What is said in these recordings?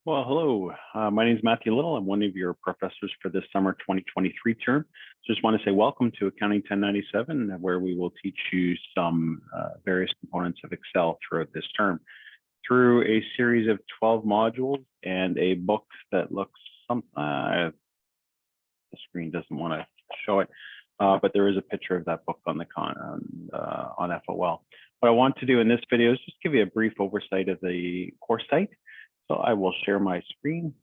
Well, hello. My name is Matthew Little. I'm one of your professors for this summer 2023 term. Just want to say welcome to Accounting 1097, where we will teach you some various components of Excel throughout this term through a series of 12 modules and a book that looks the screen doesn't want to show it, but there is a picture of that book on the on FOL. What I want to do in this video is just give you a brief oversight of the course site. So I will share my screen.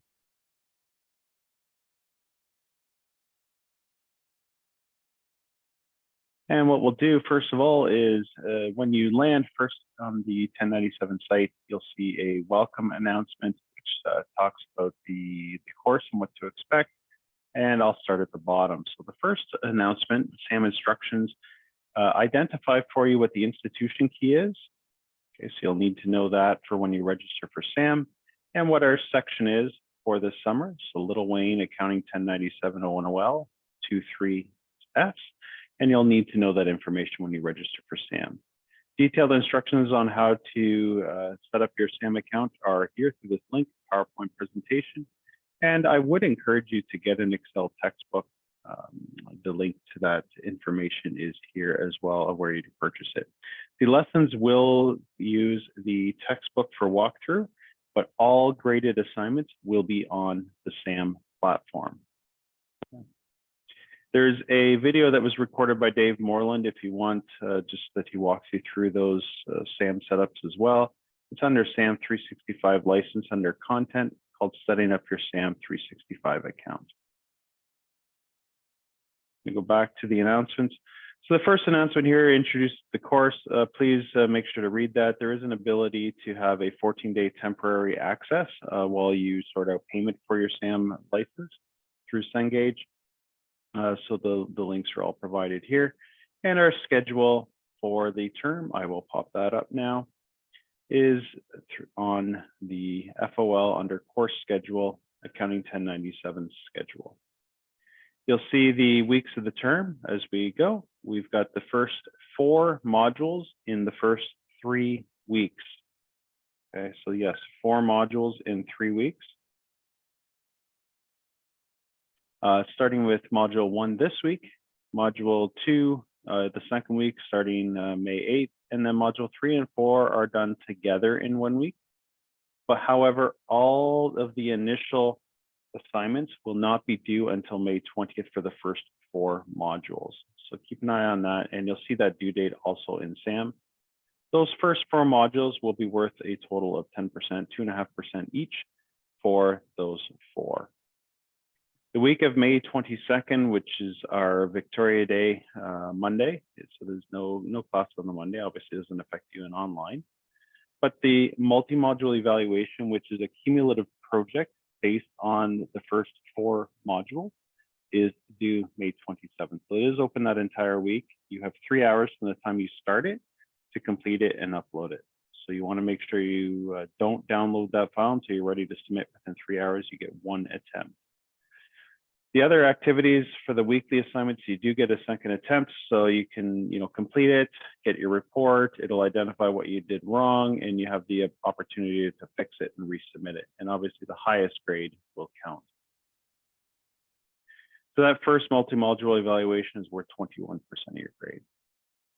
And what we'll do, first of all, is when you land first on the 1097 site, you'll see a welcome announcement, which talks about the course and what to expect. And I'll start at the bottom. So the first announcement, SAM instructions, identify for you what the institution key is. Okay, so you'll need to know that for when you register for SAM. And what our section is for this summer. So Little Wayne Accounting 1097 ONOL 23S. And you'll need to know that information when you register for SAM. Detailed instructions on how to set up your SAM account are here through this link, PowerPoint presentation. And I would encourage you to get an Excel textbook. The link to that information is here as well, of where you can purchase it. The lessons will use the textbook for walkthrough, but all graded assignments will be on the SAM platform. There's a video that was recorded by Dave Moreland if you want, just that he walks you through those SAM setups as well. It's under SAM 365 license under content called Setting Up Your SAM 365 Account. We go back to the announcements. So the first announcement here introduces the course. Please make sure to read that. There is an ability to have a 14-day temporary access while you sort out payment for your SAM license through Cengage. So the links are all provided here. And our schedule for the term, I will pop that up now, is on the FOL under course schedule, Accounting 1097 schedule. You'll see the weeks of the term as we go. We've got the first 4 modules in the first 3 weeks. Okay, so yes, 4 modules in 3 weeks. Starting with module 1 this week, module 2 the second week starting May 8th, and then module 3 and 4 are done together in 1 week. But however, all of the initial assignments will not be due until May 20th for the first 4 modules. So keep an eye on that, and you'll see that due date also in SAM. Those first 4 modules will be worth a total of 10%, 2.5% each for those 4. The week of May 22nd, which is our Victoria Day Monday, so there's no class on the Monday, obviously it doesn't affect you in online. But the multi-module evaluation, which is a cumulative project based on the first 4 modules, is due May 27th. So it is open that entire week. You have 3 hours from the time you start it to complete it and upload it. So you want to make sure you don't download that file until you're ready to submit within 3 hours. You get 1 attempt. The other activities for the weekly assignments, you do get a second attempt, so you can complete it, get your report. It'll identify what you did wrong, and you have the opportunity to fix it and resubmit it. And obviously, the highest grade will count. So that first multi-module evaluation is worth 21% of your grade.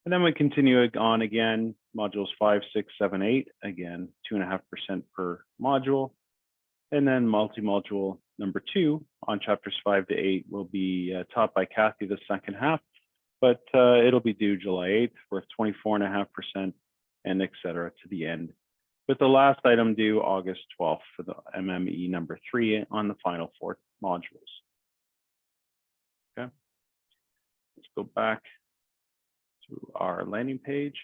And then we continue on again, modules 5, 6, 7, 8, again, 2.5% per module. And then multi-module number 2 on chapters 5 to 8 will be taught by Kathy the second half, but it'll be due July 8th, worth 24.5%, and et cetera to the end. With the last item due August 12th for the MME number 3 on the final 4 modules. Okay, let's go back to our landing page.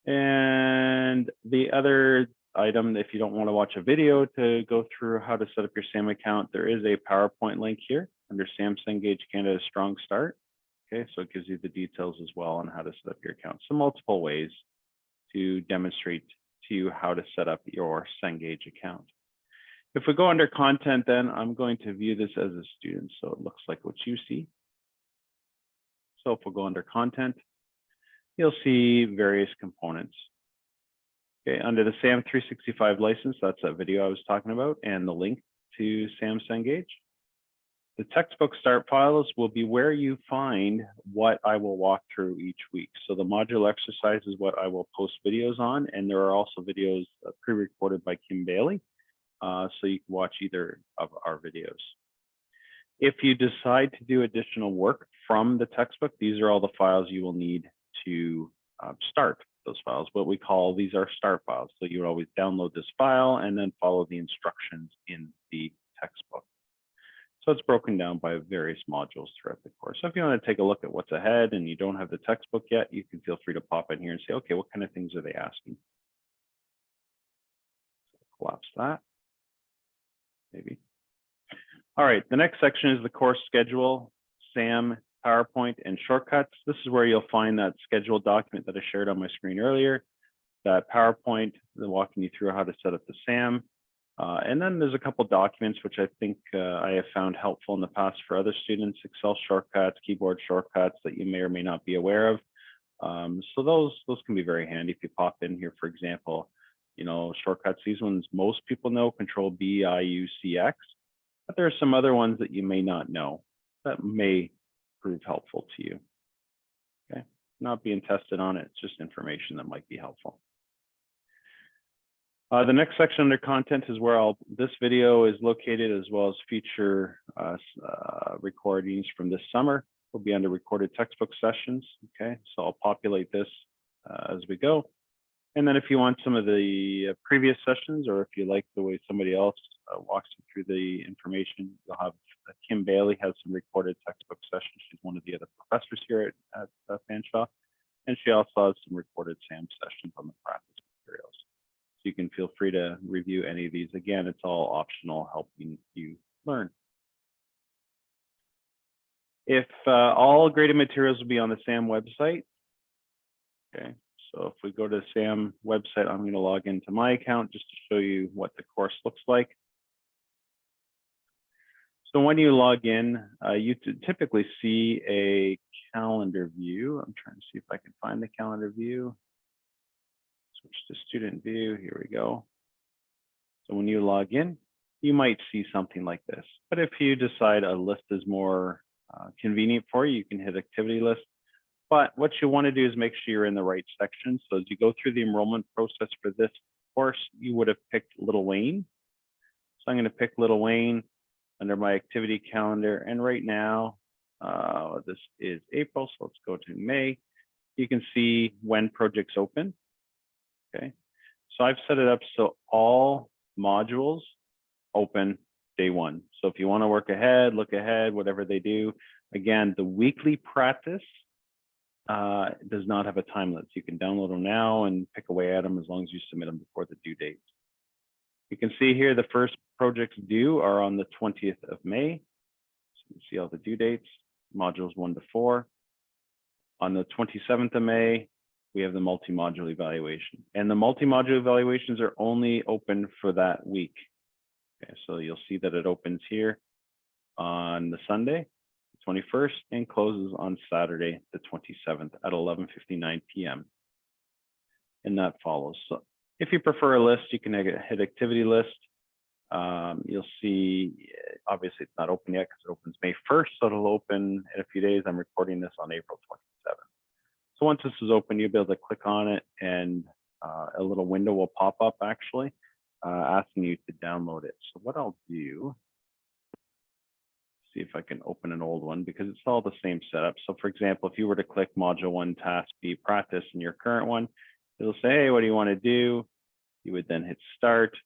And the other item, if you don't want to watch a video to go through how to set up your SAM account, there is a PowerPoint link here under SAM Cengage Canada Strong Start. Okay, so it gives you the details as well on how to set up your account. So multiple ways to demonstrate to you how to set up your Cengage account. If we go under content, then I'm going to view this as a student. So it looks like what you see. So if we'll go under content, you'll see various components. Okay, under the SAM 365 license, that's that video I was talking about, and the link to SAM Cengage. The textbook start files will be where you find what I will walk through each week. So the module exercise is what I will post videos on, and there are also videos pre-recorded by Kim Bailey, so you can watch either of our videos. If you decide to do additional work from the textbook, these are all the files you will need to start those files. What we call, these are start files. So you would always download this file and then follow the instructions in the textbook. So it's broken down by various modules throughout the course. So if you want to take a look at what's ahead and you don't have the textbook yet, you can feel free to pop in here and say, okay, what kind of things are they asking? Collapse that, maybe. All right, the next section is the course schedule, SAM, PowerPoint, and shortcuts. This is where you'll find that schedule document that I shared on my screen earlier, that PowerPoint, walking you through how to set up the SAM. And then there's a couple documents which I think I have found helpful in the past for other students, Excel shortcuts, keyboard shortcuts that you may or may not be aware of. So those can be very handy if you pop in here, for example, you know, shortcuts. These ones most people know, Control B, I, U, C, X. But there are some other ones that you may not know that may prove helpful to you. Okay, not being tested on it, it's just information that might be helpful. The next section under content is where this video is located, as well as future recordings from this summer. Will be under recorded textbook sessions. Okay, so I'll populate this as we go. And then if you want some of the previous sessions, or if you like the way somebody else walks you through the information, you'll have Kim Bailey has some recorded textbook sessions. She's one of the other professors here at Fanshawe, and she also has some recorded SAM sessions on the practice materials. So you can feel free to review any of these. Again, it's all optional, helping you learn. If all graded materials will be on the SAM website. Okay, so if we go to the SAM website, I'm going to log into my account just to show you what the course looks like. So when you log in, you typically see a calendar view. I'm trying to see if I can find the calendar view. Switch to student view, here we go. So when you log in, you might see something like this. But if you decide a list is more convenient for you, you can hit activity list. But what you want to do is make sure you're in the right section. So as you go through the enrollment process for this course, you would have picked Little Wayne. So I'm going to pick Little Wayne under my activity calendar. And right now, this is April, so let's go to May. You can see when projects open. Okay, so I've set it up so all modules open day one. So if you want to work ahead, look ahead, whatever they do. Again, the weekly practice does not have a time limit. You can download them now and pick away at them as long as you submit them before the due date. You can see here the first projects due are on the 20th of May. So you can see all the due dates, modules 1 to 4. On the 27th of May, we have the multi-module evaluation. And the multi-module evaluations are only open for that week. Okay, so you'll see that it opens here on the Sunday, the 21st, and closes on Saturday, the 27th at 11:59 p.m. And that follows. So if you prefer a list, you can hit activity list. You'll see, obviously it's not open yet because it opens May 1st, so it'll open in a few days. I'm recording this on April 27th. So once this is open, you'll be able to click on it and a little window will pop up actually, asking you to download it. So what I'll do, see if I can open an old one because it's all the same setup. So for example, if you were to click module 1, task B, practice in your current one, it'll say, hey, what do you want to do? You would then hit start.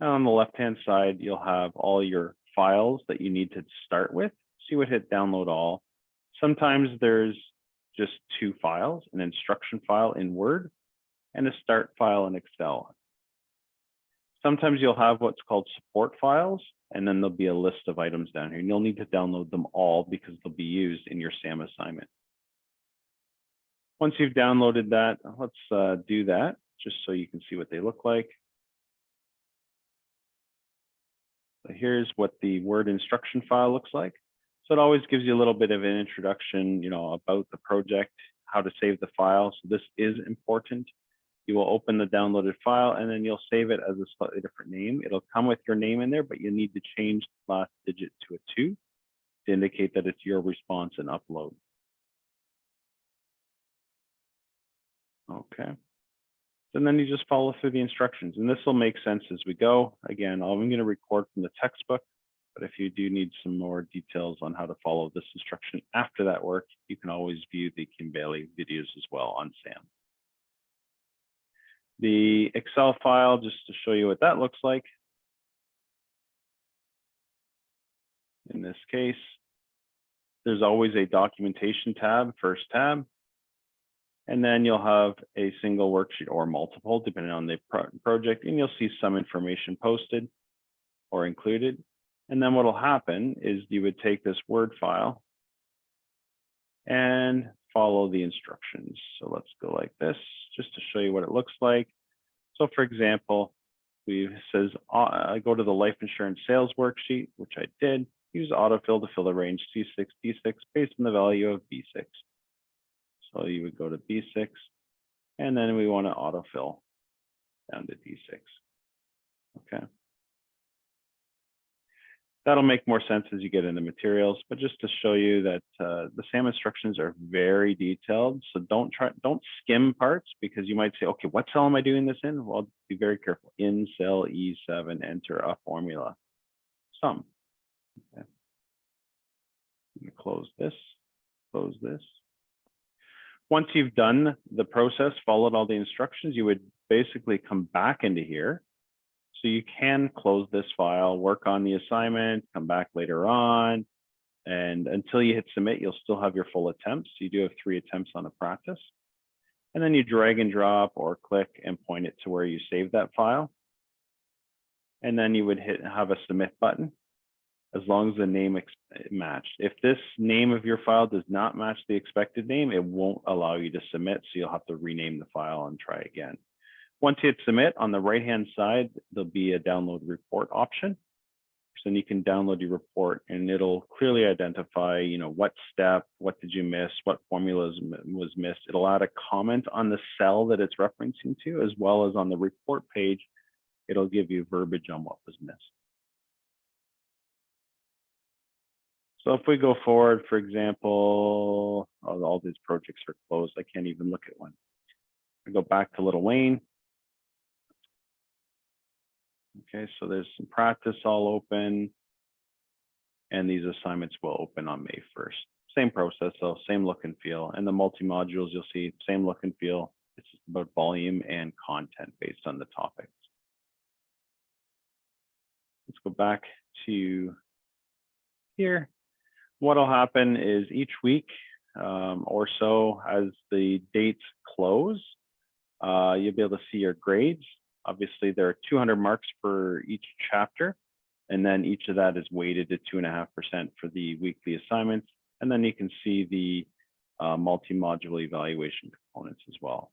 And on the left-hand side, you'll have all your files that you need to start with. So you would hit download all. Sometimes there's just 2 files, an instruction file in Word and a start file in Excel. Sometimes you'll have what's called support files, and then there'll be a list of items down here. And you'll need to download them all because they'll be used in your SAM assignment. Once you've downloaded that, let's do that just so you can see what they look like. So here's what the Word instruction file looks like. So it always gives you a little bit of an introduction, you know, about the project, how to save the file. So this is important. You will open the downloaded file and then you'll save it as a slightly different name. It'll come with your name in there, but you need to change the last digit to a 2 to indicate that it's your response and upload. Okay. And then you just follow through the instructions, and this will make sense as we go. Again, I'm going to record from the textbook, but if you do need some more details on how to follow this instruction after that work, you can always view the Kim Bailey videos as well on SAM. The Excel file, just to show you what that looks like. In this case, there's always a documentation tab, first tab. And then you'll have a single worksheet or multiple, depending on the project, and you'll see some information posted or included. And then what will happen is you would take this Word file and follow the instructions. So let's go like this, just to show you what it looks like. So for example, it says, I go to the life insurance sales worksheet, which I did. Use autofill to fill the range C6, D6 based on the value of B6. So you would go to B6, and then we want to autofill down to D6. Okay. That'll make more sense as you get into materials, but just to show you that the SAM instructions are very detailed. So don't skim parts, because you might say, okay, what cell am I doing this in? Well, be very careful. In cell E7, enter a formula. Sum. Okay. I'm going to close this, close this. Once you've done the process, followed all the instructions, you would basically come back into here. So you can close this file, work on the assignment, come back later on, and until you hit submit, you'll still have your full attempts. You do have 3 attempts on a practice. And then you drag and drop or click and point it to where you saved that file. And then you would have a submit button, as long as the name matched. If this name of your file does not match the expected name, it won't allow you to submit, so you'll have to rename the file and try again. Once you hit submit, on the right-hand side, there'll be a download report option. So then you can download your report, and it'll clearly identify, what step, what did you miss, what formula was missed. It'll add a comment on the cell that it's referencing to, as well as on the report page, it'll give you verbiage on what was missed. So if we go forward, for example, all these projects are closed. I can't even look at one. I go back to Little Wayne. Okay, so there's some practice all open, and these assignments will open on May 1st. Same process, though, same look and feel. And the multi-modules, you'll see same look and feel. It's just about volume and content based on the topics. Let's go back to here. What'll happen is each week or so, as the dates close, you'll be able to see your grades. Obviously, there are 200 marks for each chapter, and then each of that is weighted to 2.5% for the weekly assignments. And then you can see the multi-module evaluation components as well.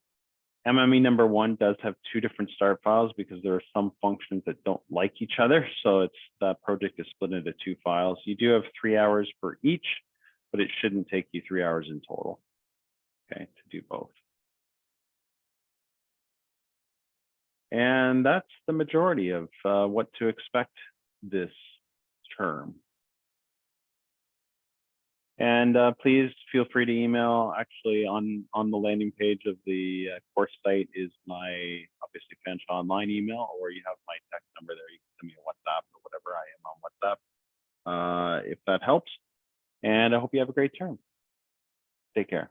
MME number 1 does have 2 different start files because there are some functions that don't like each other. So that project is split into 2 files. You do have 3 hours for each, but it shouldn't take you 3 hours in total, okay, to do both. And that's the majority of what to expect this term. And please feel free to email. Actually, on the landing page of the course site is my, obviously, Fanshawe Online email, or you have my text number there. You can send me a WhatsApp or whatever. I am on WhatsApp if that helps. And I hope you have a great term. Take care.